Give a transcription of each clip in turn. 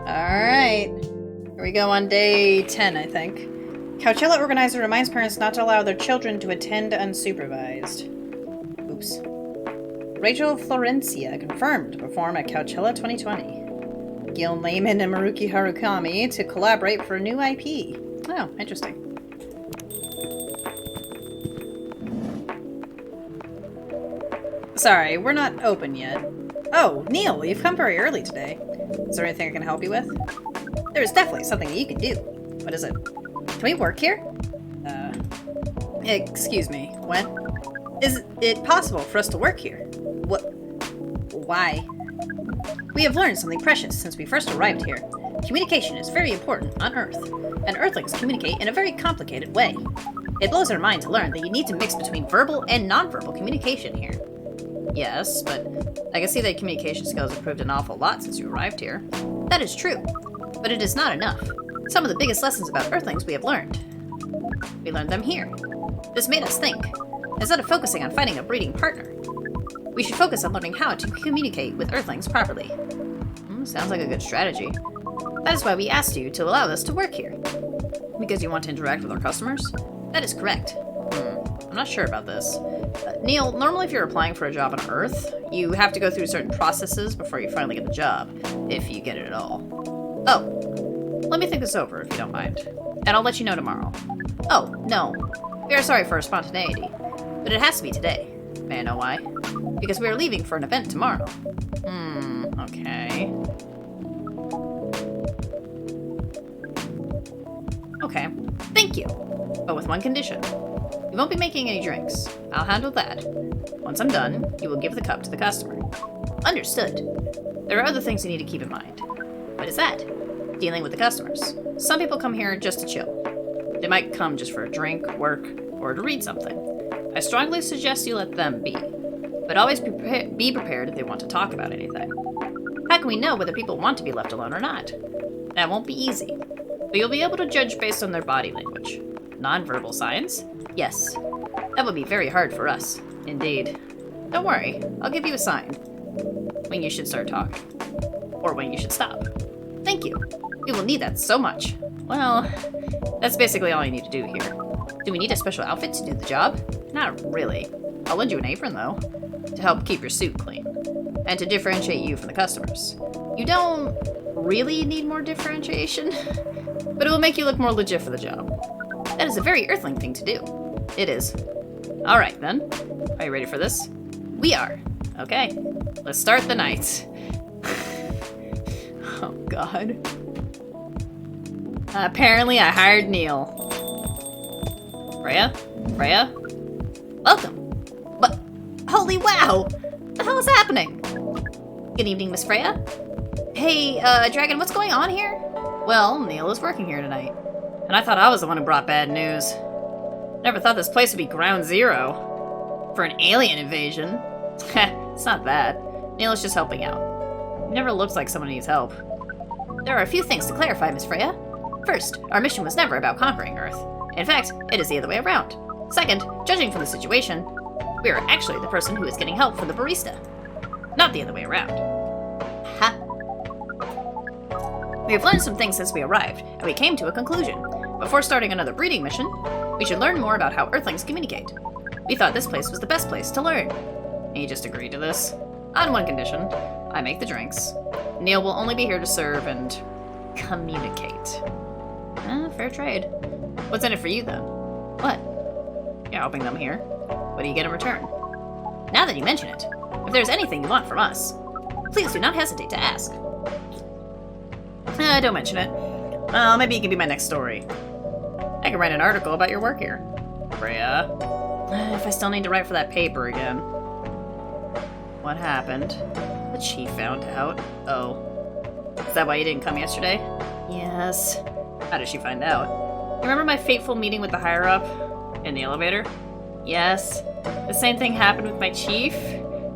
Alright. Here we go on day 10, I think. Coachella organizer reminds parents not to allow their children to attend unsupervised. Oops. Rachel Florencia confirmed to perform at Coachella 2020. Gil Lehman and Maruki Harukami to collaborate for a new IP. Oh, interesting. Sorry, we're not open yet. Oh, Neil, you've come very early today. Is there anything I can help you with? There is definitely something that you can do. What is it? Can we work here? Excuse me, when? Is it possible for us to work here? What? Why? We have learned something precious since we first arrived here. Communication is very important on Earth, and Earthlings communicate in a very complicated way. It blows our mind to learn that you need to mix between verbal and nonverbal communication here. Yes, but I can see that communication skills have improved an awful lot since you arrived here. That is true, but it is not enough. Some of the biggest lessons about Earthlings we have learned. We learned them here. This made us think. Instead of focusing on finding a breeding partner, we should focus on learning how to communicate with Earthlings properly. Sounds like a good strategy. That is why we asked you to allow us to work here. Because you want to interact with our customers? That is correct. I'm not sure about this. Neil, normally if you're applying for a job on Earth, you have to go through certain processes before you finally get the job, if you get it at all. Oh, let me think this over if you don't mind, and I'll let you know tomorrow. Oh, no. We are sorry for our spontaneity, but it has to be today. May I know why? Because we are leaving for an event tomorrow. Okay. Okay, thank you, but with one condition. You won't be making any drinks. I'll handle that. Once I'm done, you will give the cup to the customer. Understood. There are other things you need to keep in mind. What is that? Dealing with the customers. Some people come here just to chill. They might come just for a drink, work, or to read something. I strongly suggest you let them be. But always be prepared if they want to talk about anything. How can we know whether people want to be left alone or not? That won't be easy. But you'll be able to judge based on their body language. Non-verbal signs? Yes. That would be very hard for us. Indeed. Don't worry, I'll give you a sign. When you should start talking. Or when you should stop. Thank you. We will need that so much. Well, that's basically all you need to do here. Do we need a special outfit to do the job? Not really. I'll lend you an apron, though, to help keep your suit clean. And to differentiate you from the customers. You don't really need more differentiation, but it will make you look more legit for the job. That is a very Earthling thing to do. It is. Alright then. Are you ready for this? We are. Okay. Let's start the night. Oh god. Apparently I hired Neil. Freya? Freya? Welcome. What? Holy wow! What the hell is happening? Good evening, Miss Freya. Hey, Dragon, what's going on here? Well, Neil is working here tonight. And I thought I was the one who brought bad news. Never thought this place would be ground zero. For an alien invasion. It's not bad. Neil is just helping out. He never looks like someone who needs help. There are a few things to clarify, Miss Freya. First, our mission was never about conquering Earth. In fact, it is the other way around. Second, judging from the situation, we are actually the person who is getting help from the barista. Not the other way around. Ha! We have learned some things since we arrived, and we came to a conclusion. Before starting another breeding mission, we should learn more about how Earthlings communicate. We thought this place was the best place to learn. And you just agreed to this? On one condition. I make the drinks. Neil will only be here to serve and communicate. Fair trade. What's in it for you, then? What? You're helping them here. What do you get in return? Now that you mention it, if there's anything you want from us, please do not hesitate to ask. Don't mention it. Maybe it can be my next story. I can write an article about your work here. Freya. If I still need to write for that paper again. What happened? The chief found out. Oh. Is that why you didn't come yesterday? Yes. How did she find out? You remember my fateful meeting with the higher-up? In the elevator? Yes. The same thing happened with my chief.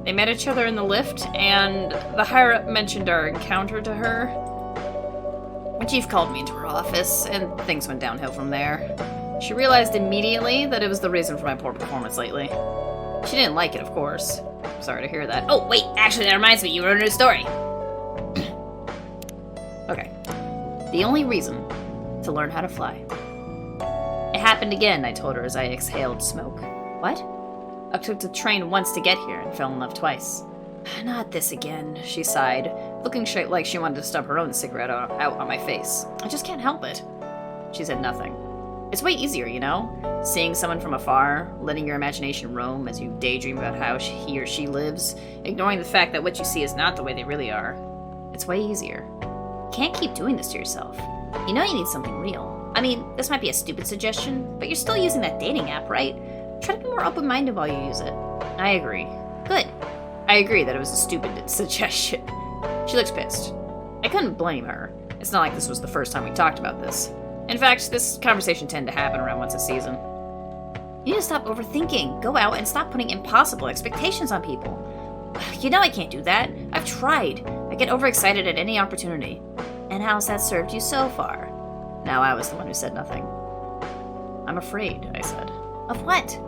They met each other in the lift, and the higher-up mentioned our encounter to her. My chief called me into her office, and things went downhill from there. She realized immediately that it was the reason for my poor performance lately. She didn't like it, of course. Sorry to hear that. Oh, wait, actually, that reminds me, you wrote a new story. Okay. The only reason to learn how to fly. It happened again, I told her as I exhaled smoke. What? I took the train once to get here and fell in love twice. Not this again, she sighed, looking like she wanted to stub her own cigarette out on my face. I just can't help it. She said nothing. It's way easier, you know? Seeing someone from afar, letting your imagination roam as you daydream about how he or she lives, ignoring the fact that what you see is not the way they really are. It's way easier. You can't keep doing this to yourself. You know you need something real. I mean, this might be a stupid suggestion, but you're still using that dating app, right? Try to be more open-minded while you use it. I agree. Good. I agree that it was a stupid suggestion. She looks pissed. I couldn't blame her. It's not like this was the first time we talked about this. In fact, this conversation tended to happen around once a season. You need to stop overthinking. Go out and stop putting impossible expectations on people. You know I can't do that. I've tried. I get overexcited at any opportunity. And how's that served you so far? Now I was the one who said nothing. I'm afraid, I said. Of what?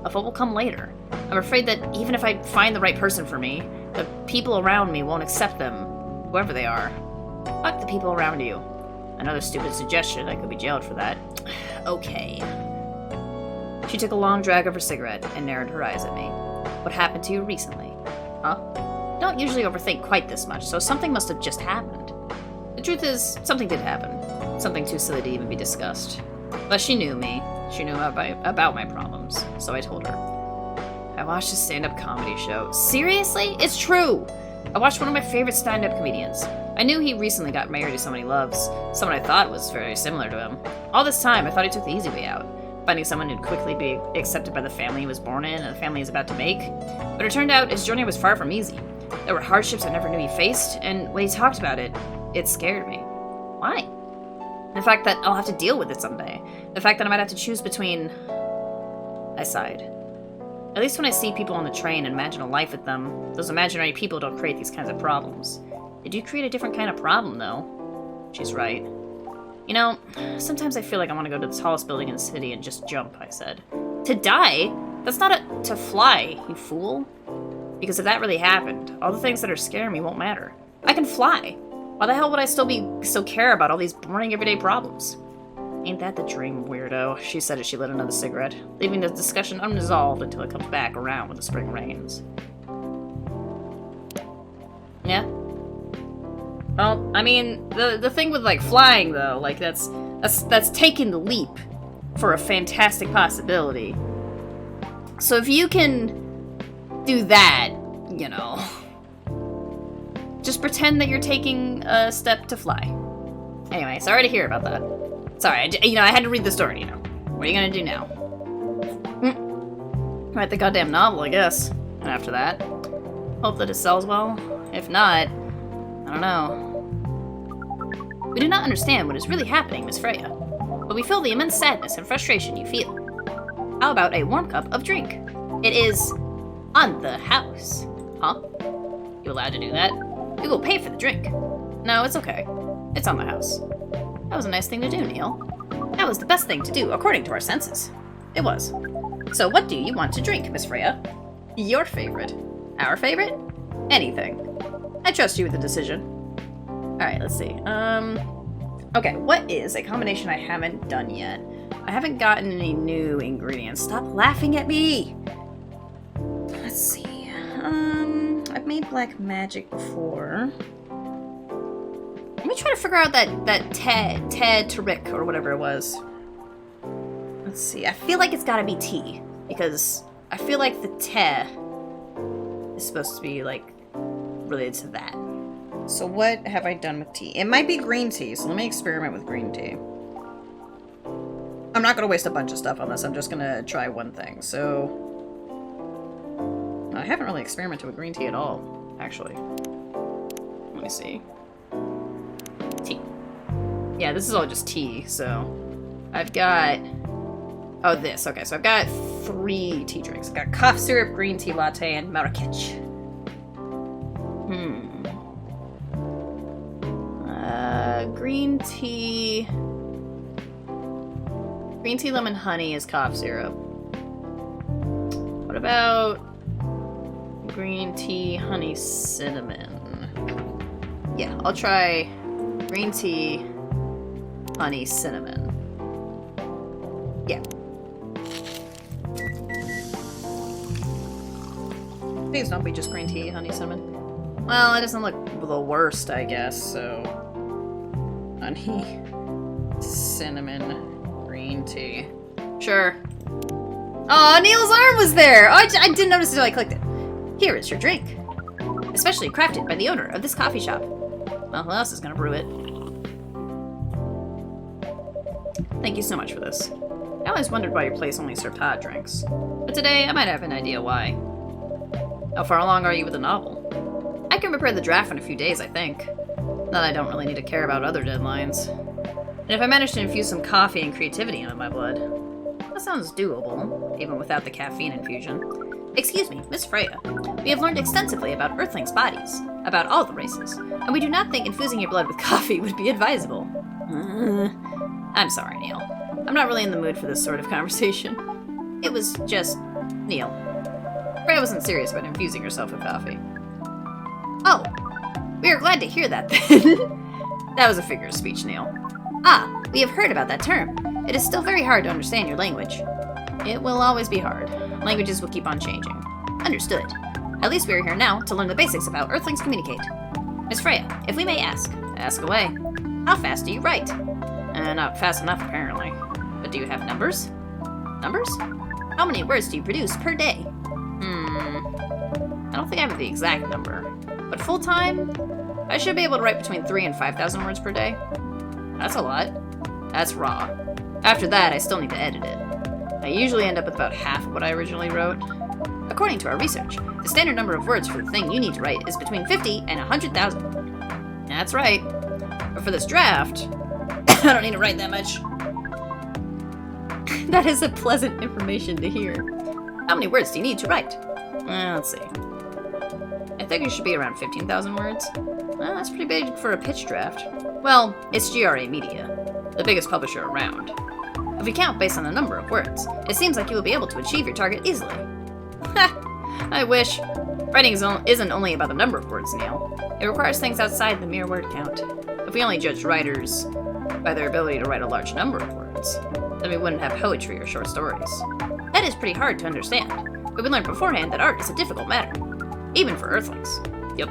Of what will come later. I'm afraid that even if I find the right person for me, the people around me won't accept them, whoever they are. Fuck the people around you. Another stupid suggestion. I could be jailed for that. Okay. She took a long drag of her cigarette and narrowed her eyes at me. What happened to you recently? Huh? Don't usually overthink quite this much, so something must have just happened. The truth is, something did happen. Something too silly to even be discussed. But she knew me. She knew about my problems, so I told her. I watched a stand-up comedy show. Seriously? It's true! I watched one of my favorite stand-up comedians. I knew he recently got married to someone he loves, someone I thought was very similar to him. All this time, I thought he took the easy way out, finding someone who'd quickly be accepted by the family he was born in and the family he was about to make. But it turned out his journey was far from easy. There were hardships I never knew he faced, and when he talked about it, it scared me. Why? The fact that I'll have to deal with it someday. The fact that I might have to choose between... I sighed. At least when I see people on the train and imagine a life with them, those imaginary people don't create these kinds of problems. They do create a different kind of problem, though. She's right. You know, sometimes I feel like I want to go to the tallest building in the city and just jump, I said. To die? That's not to fly, you fool. Because if that really happened, all the things that are scaring me won't matter. I can fly. Why the hell would I still care about all these boring everyday problems? Ain't that the dream, weirdo? She said as she lit another cigarette, leaving the discussion unresolved until it comes back around when the spring rains. Yeah? Well, I mean, the thing with, like, flying, though, like, that's taking the leap for a fantastic possibility. So if you can do that, you know, just pretend that you're taking a step to fly. Anyway, sorry to hear about that. Sorry, I had to read the story, you know. What are you gonna do now? Write the goddamn novel, I guess. And after that, hope that it sells well. If not, I don't know. We do not understand what is really happening, Miss Freya, but we feel the immense sadness and frustration you feel. How about a warm cup of drink? It is on the house. Huh? You allowed to do that? We will pay for the drink. No, it's okay. It's on the house. That was a nice thing to do, Neil. That was the best thing to do, according to our senses. It was. So what do you want to drink, Miss Freya? Your favorite. Our favorite? Anything. I trust you with the decision. Alright, let's see. Okay, what is a combination I haven't done yet? I haven't gotten any new ingredients. Stop laughing at me! Let's see. I've made black magic before. Let me try to figure out that Ted Tariq or whatever it was. Let's see. I feel like it's gotta be tea, because I feel like the te is supposed to be, like, related to that. So what have I done with tea? It might be green tea, so let me experiment with green tea. I'm not gonna waste a bunch of stuff on this. I'm just gonna try one thing. So I haven't really experimented with green tea at all, actually. Let me see. Tea. Yeah, this is all just tea, so I've got... Oh, this. Okay, so I've got 3 tea drinks. I've got cough syrup, green tea latte, and marrakech. Green tea... Green tea, lemon, honey is cough syrup. What about green tea, honey, cinnamon? Yeah, I'll try Green tea, honey, cinnamon. Yeah. Please don't be just green tea, honey, cinnamon. Well, it doesn't look the worst, I guess, so... Honey, cinnamon, green tea. Sure. Oh, Neil's arm was there! Oh, I didn't notice until I clicked it. Here is your drink. Especially crafted by the owner of this coffee shop. Well, who else is gonna brew it? Thank you so much for this. I always wondered why your place only served hot drinks. But today, I might have an idea why. How far along are you with the novel? I can prepare the draft in a few days, I think. That I don't really need to care about other deadlines. And if I manage to infuse some coffee and creativity into my blood, that sounds doable, even without the caffeine infusion. Excuse me, Miss Freya. We have learned extensively about Earthlings' bodies, about all the races, and we do not think infusing your blood with coffee would be advisable. I'm sorry, Neil. I'm not really in the mood for this sort of conversation. It was just... Neil. Freya wasn't serious about infusing herself with coffee. Oh, we are glad to hear that then. That was a figure of speech, Neil. Ah, we have heard about that term. It is still very hard to understand your language. It will always be hard. Languages will keep on changing. Understood. At least we are here now to learn the basics of how Earthlings communicate. Miss Freya, if we may ask. Ask away. How fast do you write? Not fast enough, apparently. But do you have numbers? Numbers? How many words do you produce per day? I don't think I have the exact number. But full-time? I should be able to write between 3,000 and 5,000 words per day. That's a lot. That's raw. After that, I still need to edit it. I usually end up with about half of what I originally wrote. According to our research, the standard number of words for the thing you need to write is between 50 and 100,000. That's right. But for this draft, I don't need to write that much. That is a pleasant information to hear. How many words do you need to write? Let's see. I think it should be around 15,000 words. Well, that's pretty big for a pitch draft. Well, it's GRA Media, the biggest publisher around. If we count based on the number of words, it seems like you will be able to achieve your target easily. Ha! I wish. Writing isn't only about the number of words, Neil. It requires things outside the mere word count. If we only judged writers by their ability to write a large number of words, then we wouldn't have poetry or short stories. That is pretty hard to understand, but we learned beforehand that art is a difficult matter, even for Earthlings. Yep.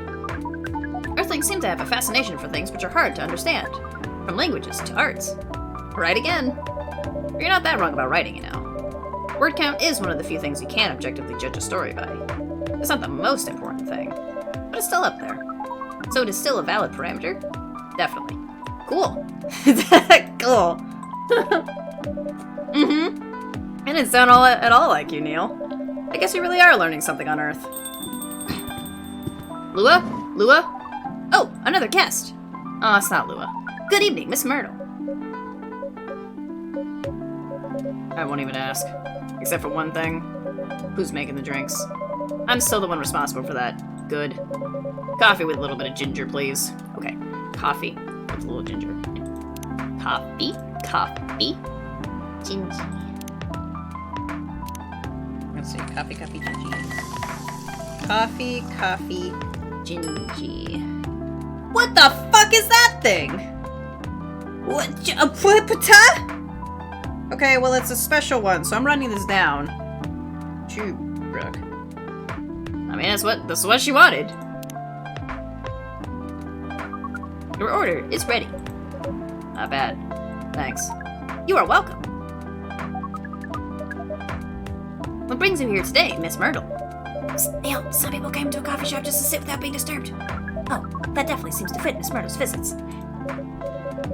Earthlings seem to have a fascination for things which are hard to understand, from languages to arts. Right again. You're not that wrong about writing, you know. Word count is one of the few things you can objectively judge a story by. It's not the most important thing, but it's still up there. So it is still a valid parameter? Definitely. Cool. Cool. Mm-hmm. It didn't sound at all like you, Neil. I guess you really are learning something on Earth. Lua? Lua? Oh, another guest. Oh, it's not Lua. Good evening, Miss Myrtle. I won't even ask. Except for one thing. Who's making the drinks? I'm still the one responsible for that. Good. Coffee with a little bit of ginger, please. Okay. Coffee with a little ginger. Coffee. Coffee. Ginger. Let's see. Coffee, coffee, ginger. Coffee, coffee, ginger. What the fuck is that thing? What? Okay, well, it's a special one, so I'm writing this down. Brooke. I mean, this is what she wanted. Your order is ready. Not bad. Thanks. You are welcome. What brings you here today, Miss Myrtle? Neil, some people came to a coffee shop just to sit without being disturbed. Oh, that definitely seems to fit Miss Myrtle's visits.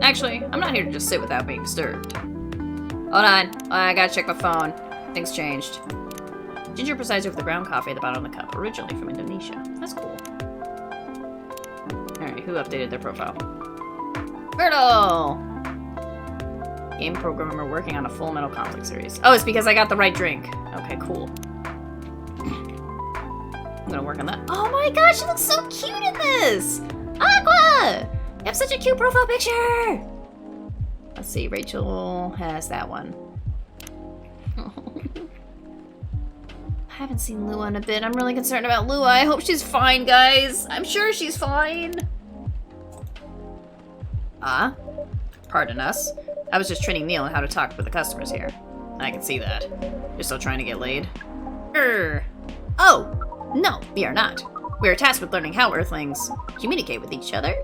Actually, I'm not here to just sit without being disturbed. Hold on. I gotta check my phone. Things changed. Ginger presides over the ground coffee at the bottom of the cup, originally from Indonesia. That's cool. Alright, who updated their profile? Myrtle! Game programmer working on a Full Metal Conflict series. Oh, it's because I got the right drink. Okay, cool. I'm gonna work on that. Oh my gosh, she looks so cute in this! Aqua! You have such a cute profile picture! Let's see, Rachel has that one. I haven't seen Lua in a bit. I'm really concerned about Lua. I hope she's fine, guys. I'm sure she's fine. Ah? Pardon us. I was just training Neil on how to talk with the customers here. I can see that. You're still trying to get laid? Oh! No, we are not. We are tasked with learning how Earthlings communicate with each other.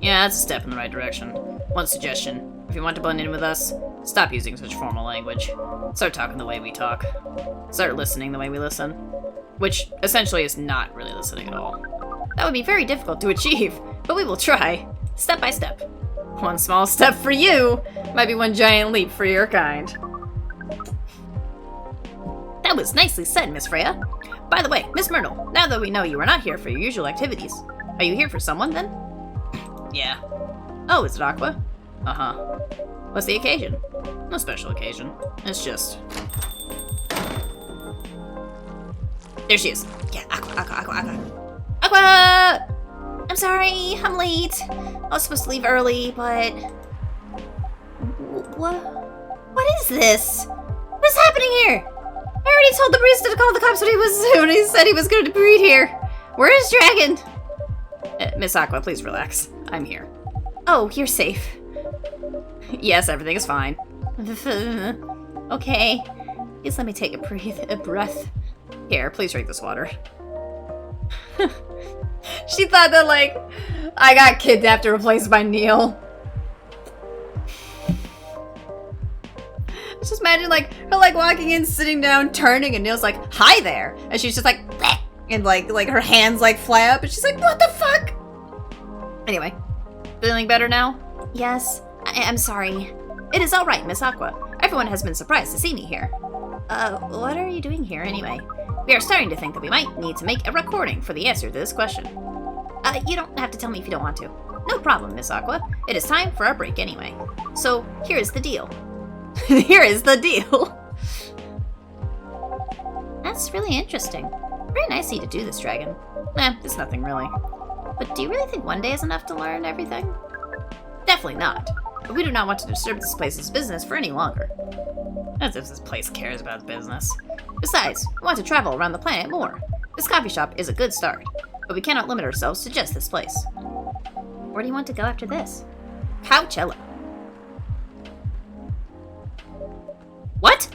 Yeah, that's a step in the right direction. One suggestion. If you want to blend in with us, stop using such formal language. Start talking the way we talk. Start listening the way we listen. Which, essentially, is not really listening at all. That would be very difficult to achieve, but we will try. Step by step. One small step for you might be one giant leap for your kind. That was nicely said, Miss Freya. By the way, Miss Myrtle, now that we know you are not here for your usual activities, are you here for someone, then? Yeah. Oh, is it Aqua? Uh-huh. What's the occasion? No special occasion. It's just... There she is. Yeah, Aqua! Aqua! I'm sorry, I'm late. I was supposed to leave early, but... What is this? What's happening here? I already told the barista to call the cops when he said he was going to breed here. Where is Dragon? Miss Aqua, please relax. I'm here. Oh, you're safe. Yes, everything is fine. Okay. Just let me take a breath. Here, please drink this water. She thought that, like, I got kidnapped and replaced by Neil. Just imagine, like, her, like, walking in, sitting down, turning, and Neil's like, hi there! And she's just like, bleh! And, like, her hands, like, fly up, and she's like, what the fuck? Anyway. Feeling better now? Yes. I'm sorry. It is alright, Miss Aqua. Everyone has been surprised to see me here. What are you doing here, anyway? We are starting to think that we might need to make a recording for the answer to this question. You don't have to tell me if you don't want to. No problem, Miss Aqua. It is time for our break anyway. So, here is the deal. Here is the deal. That's really interesting. Very nice of you to do this, Dragon. It's nothing really. But do you really think one day is enough to learn everything? Definitely not. But we do not want to disturb this place's business for any longer. As if this place cares about business. Besides, we want to travel around the planet more. This coffee shop is a good start, but we cannot limit ourselves to just this place. Where do you want to go after this? Coachella. What?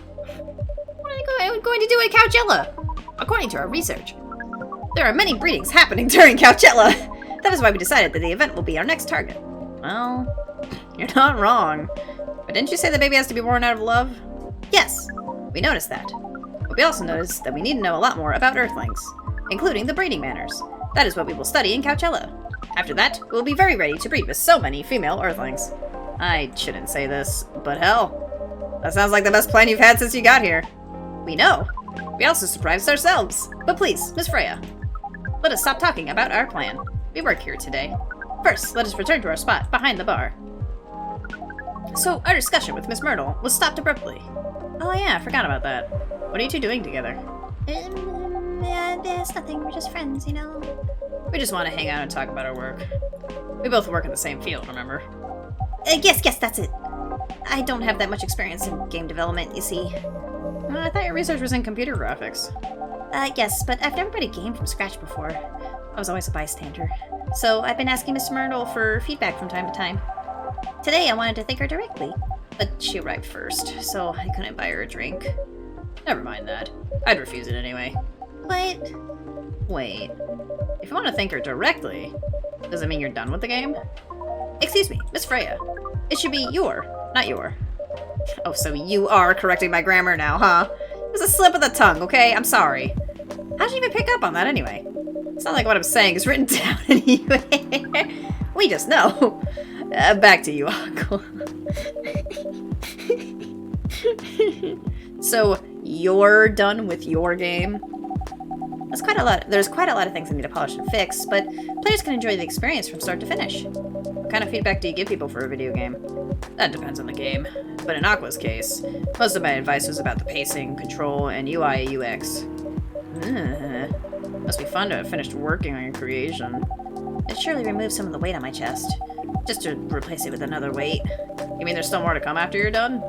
What are you going to do at Coachella? According to our research, there are many breedings happening during Coachella. That is why we decided that the event will be our next target. Well, you're not wrong. But didn't you say the baby has to be born out of love? Yes, we noticed that. But we also noticed that we need to know a lot more about Earthlings, including the breeding manners. That is what we will study in Coachella. After that, we will be very ready to breed with so many female Earthlings. I shouldn't say this, but hell. That sounds like the best plan you've had since you got here. We know. We also surprised ourselves. But please, Miss Freya, let us stop talking about our plan. We work here today. First, let us return to our spot behind the bar. So, our discussion with Miss Myrtle was stopped abruptly. Oh yeah, I forgot about that. What are you two doing together? There's nothing. We're just friends, you know? We just want to hang out and talk about our work. We both work in the same field, remember? Yes, that's it. I don't have that much experience in game development, you see. I thought your research was in computer graphics. Yes, but I've never made a game from scratch before. I was always a bystander. So I've been asking Miss Myrtle for feedback from time to time. Today I wanted to thank her directly, but she arrived first, so I couldn't buy her a drink. Never mind that. I'd refuse it anyway. But... wait. If you want to thank her directly, does it mean you're done with the game? Excuse me, Miss Freya. It should be your, not your. Oh, so you are correcting my grammar now, huh? It was a slip of the tongue, okay? I'm sorry. How'd you even pick up on that anyway? It's not like what I'm saying is written down anyway. We just know. Back to you, Uncle. So, you're done with your game? There's quite a lot of things I need to polish and fix, but players can enjoy the experience from start to finish. What kind of feedback do you give people for a video game? That depends on the game. But in Aqua's case, most of my advice was about the pacing, control, and UI UX. Must be fun to have finished working on your creation. It surely removed some of the weight on my chest, just to replace it with another weight. You mean there's still more to come after you're done?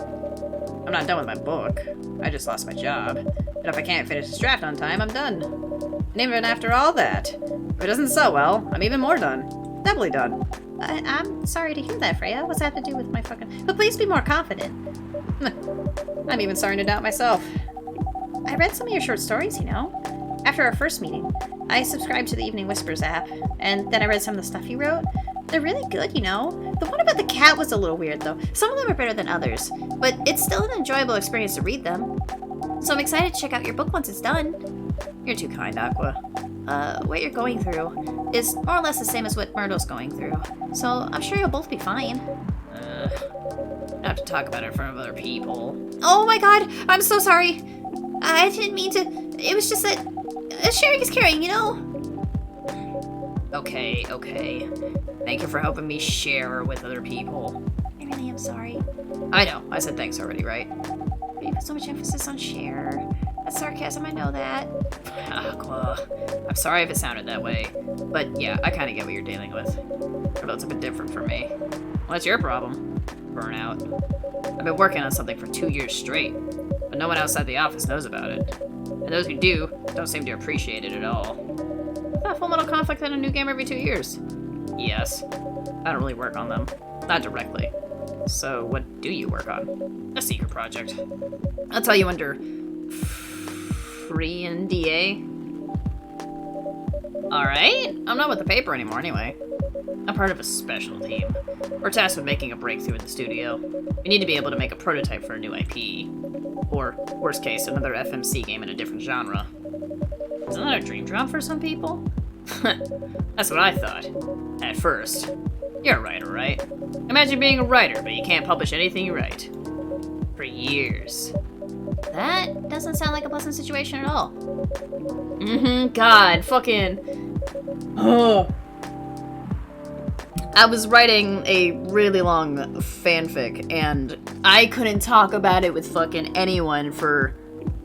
I'm not done with my book. I just lost my job. But if I can't finish this draft on time, I'm done. And even after all that, if it doesn't sell well, I'm even more done. Doubly done. I'm sorry to hear that, Freya. What's that have to do with my fucking... But please be more confident. I'm even starting to doubt myself. I read some of your short stories, you know. After our first meeting, I subscribed to the Evening Whispers app, and then I read some of the stuff you wrote. They're really good, you know. The one about the cat was a little weird, though. Some of them are better than others, but it's still an enjoyable experience to read them. So I'm excited to check out your book once it's done. You're too kind, Aqua. What you're going through is more or less the same as what Myrtle's going through, so I'm sure you'll both be fine. I have to talk about it in front of other people. Oh my god, I'm so sorry. I didn't mean to. It was just that sharing is caring, you know? Okay. Thank you for helping me share with other people. I really am sorry. I know, I said thanks already, right? You put so much emphasis on share. That's sarcasm, I know that. Aqua, I'm sorry if it sounded that way, but yeah, I kind of get what you're dealing with. Although it's a bit different for me. Well, that's your problem. Burnout. I've been working on something for 2 years straight, but no one outside the office knows about it. And those who do, don't seem to appreciate it at all. That Full Metal Conflict and a new game every 2 years. Yes. I don't really work on them. Not directly. So, what do you work on? A secret project. I'll tell you under free NDA. Alright, I'm not with the paper anymore anyway. I'm part of a special team. We're tasked with making a breakthrough in the studio. We need to be able to make a prototype for a new IP. Or, worst case, another FMC game in a different genre. Isn't that a dream job for some people? That's what I thought. At first. You're a writer, right? Imagine being a writer, but you can't publish anything you write. For years. That doesn't sound like a pleasant situation at all. God, fucking... Oh. I was writing a really long fanfic, and I couldn't talk about it with fucking anyone for,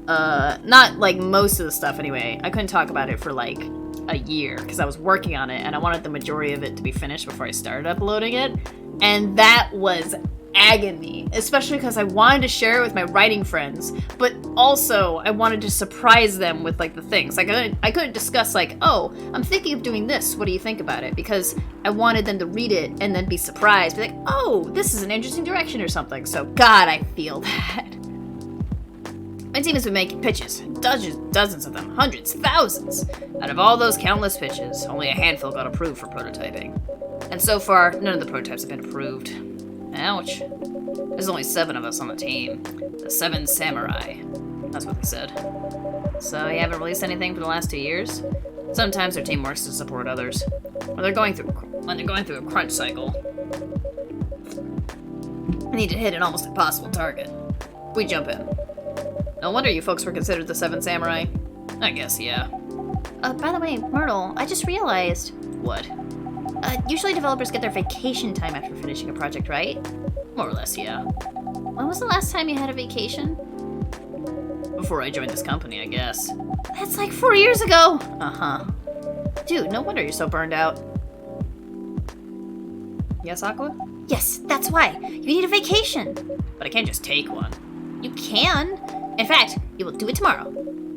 not, like, most of the stuff anyway. I couldn't talk about it for, like, a year, because I was working on it, and I wanted the majority of it to be finished before I started uploading it, and that was agony, especially because I wanted to share it with my writing friends, but also I wanted to surprise them with like the things. Like I couldn't discuss like, oh, I'm thinking of doing this, what do you think about it? Because I wanted them to read it and then be surprised, be like, oh, this is an interesting direction or something. So God, I feel that. My team has been making pitches, dozens of them, hundreds, thousands. Out of all those countless pitches, only a handful got approved for prototyping. And so far, none of the prototypes have been approved. Ouch. There's only 7 of us on the team. The 7 samurai. That's what they said. So you haven't released anything for the last 2 years? Sometimes their team works to support others. When they're going through a crunch cycle. They need to hit an almost impossible target. We jump in. No wonder you folks were considered the 7 samurai. I guess, yeah. By the way, Myrtle, I just realized... What? Usually developers get their vacation time after finishing a project, right? More or less, yeah. When was the last time you had a vacation? Before I joined this company, I guess. That's like 4 years ago! Uh-huh. Dude, no wonder you're so burned out. Yes, Aqua? Yes, that's why. You need a vacation. But I can't just take one. You can. In fact, you will do it tomorrow.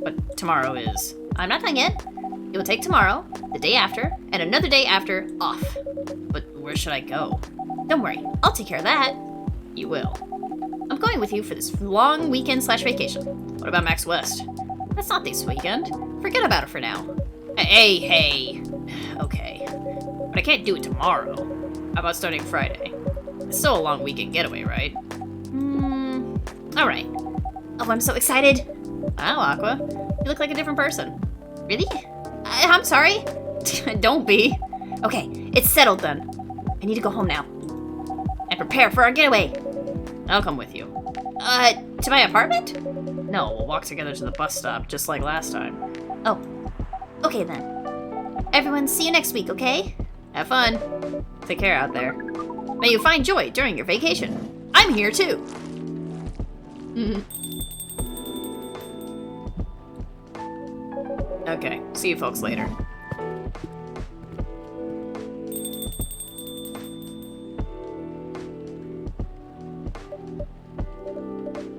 But tomorrow is... I'm not done yet. You will take tomorrow, the day after, and another day after off. But where should I go? Don't worry, I'll take care of that. You will. I'm going with you for this long weekend/vacation. What about Max West? That's not this weekend. Forget about it for now. Hey. Okay. But I can't do it tomorrow. How about starting Friday? It's still a long weekend getaway, right? Alright. Oh, I'm so excited. Wow, Aqua. You look like a different person. Really? I'm sorry. Don't be. Okay, it's settled then. I need to go home now. And prepare for our getaway. I'll come with you. To my apartment? No, we'll walk together to the bus stop, just like last time. Oh. Okay then. Everyone, see you next week, okay? Have fun. Take care out there. May you find joy during your vacation. I'm here too. Okay, see you folks later.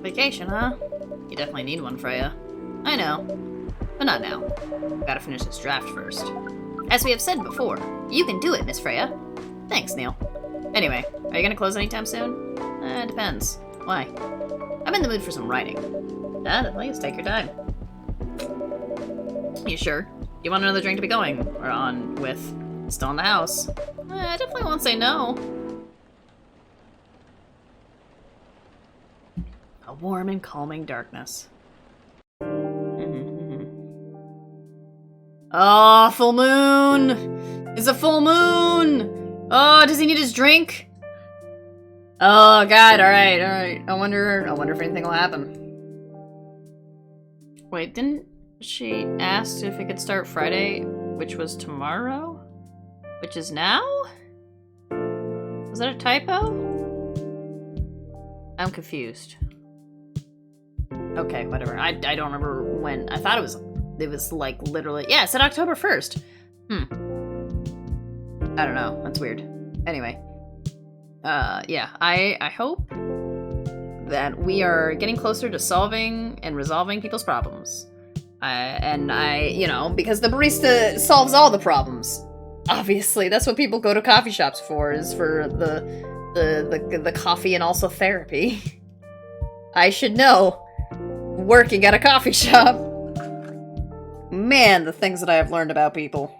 Vacation, huh? You definitely need one, Freya. I know. But not now. Gotta finish this draft first. As we have said before, you can do it, Miss Freya. Thanks, Neil. Anyway, are you gonna close anytime soon? Depends. Why? I'm in the mood for some writing. Please take your time. You sure? You want another drink to be going or on with? Still in the house. I definitely won't say no. A warm and calming darkness. Oh, full moon! It's a full moon! Oh, does he need his drink? Oh god, alright. I wonder if anything will happen. Wait, didn't she ask if it could start Friday, which was tomorrow? Which is now? Was that a typo? I'm confused. Okay, whatever. I don't remember when. I thought it was like literally, yeah, it said October 1st. I don't know. That's weird. Anyway. Yeah, I hope that we are getting closer to solving and resolving people's problems. You know, because the barista solves all the problems. Obviously, that's what people go to coffee shops for, is for the coffee and also therapy. I should know. Working at a coffee shop. Man, the things that I have learned about people.